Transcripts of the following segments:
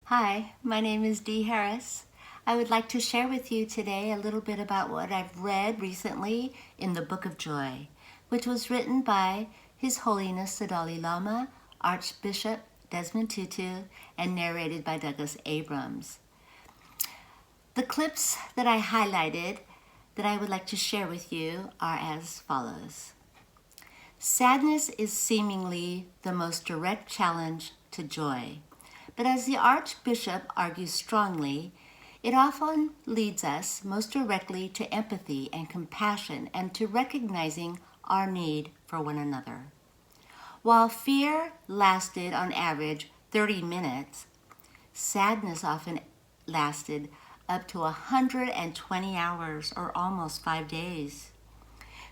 Hi, my name is Dee Harris. I would like to share with you today a little bit about what I've read recently in the Book of Joy, which was written by His Holiness the Dalai Lama, Archbishop Desmond Tutu, and narrated by Douglas Abrams. The clips that I highlighted that I would like to share with you are as follows. Sadness is seemingly the most direct challenge to joy. But as the Archbishop argues strongly, it often leads us most directly to empathy and compassion and to recognizing our need for one another. While fear lasted on average 30 minutes, sadness often lasted up to 120 hours or almost 5 days.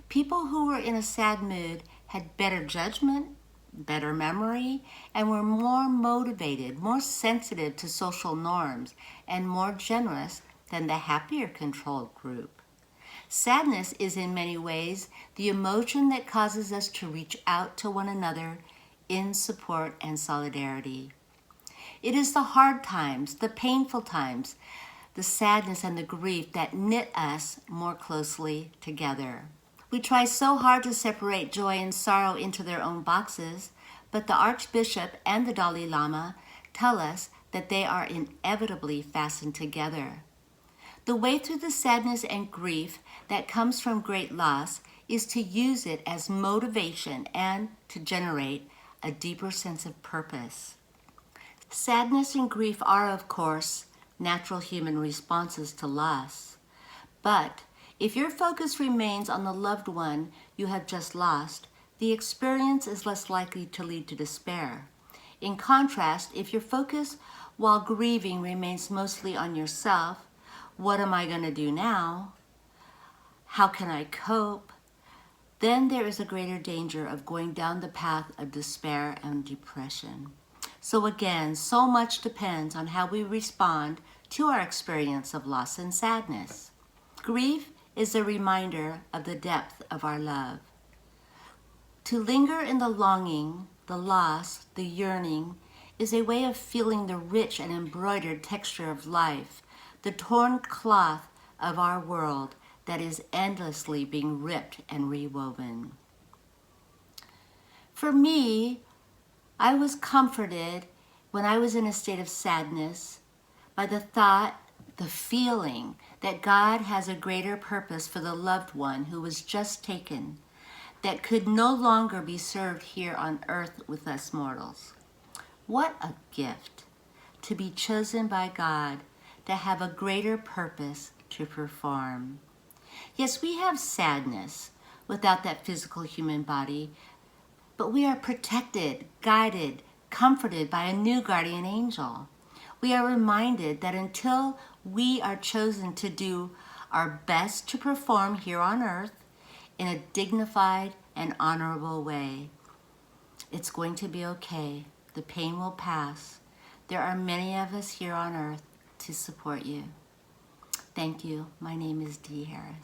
People who were in a sad mood had better judgment, better memory, and were more motivated, more sensitive to social norms, and more generous than the happier control group. Sadness is in many ways the emotion that causes us to reach out to one another in support and solidarity. It is the hard times, the painful times, the sadness and the grief that knit us more closely together. We try so hard to separate joy and sorrow into their own boxes, but the Archbishop and the Dalai Lama tell us that they are inevitably fastened together. The way through the sadness and grief that comes from great loss is to use it as motivation and to generate a deeper sense of purpose. Sadness and grief are, of course, natural human responses to loss. But if your focus remains on the loved one you have just lost, the experience is less likely to lead to despair. In contrast, if your focus while grieving remains mostly on yourself, what am I going to do now? How can I cope? Then there is a greater danger of going down the path of despair and depression. So again, so much depends on how we respond to our experience of loss and sadness. Grief is a reminder of the depth of our love. To linger in the longing, the loss, the yearning, is a way of feeling the rich and embroidered texture of life, the torn cloth of our world that is endlessly being ripped and rewoven. For me, I was comforted when I was in a state of sadness by the thought, the feeling that God has a greater purpose for the loved one who was just taken, that could no longer be served here on earth with us mortals. What a gift to be chosen by God to have a greater purpose to perform. Yes, we have sadness without that physical human body, but we are protected, guided, comforted by a new guardian angel. We are reminded that until we are chosen to do our best to perform here on earth in a dignified and honorable way, it's going to be okay. The pain will pass. There are many of us here on earth to support you. Thank you. My name is Dee Harris.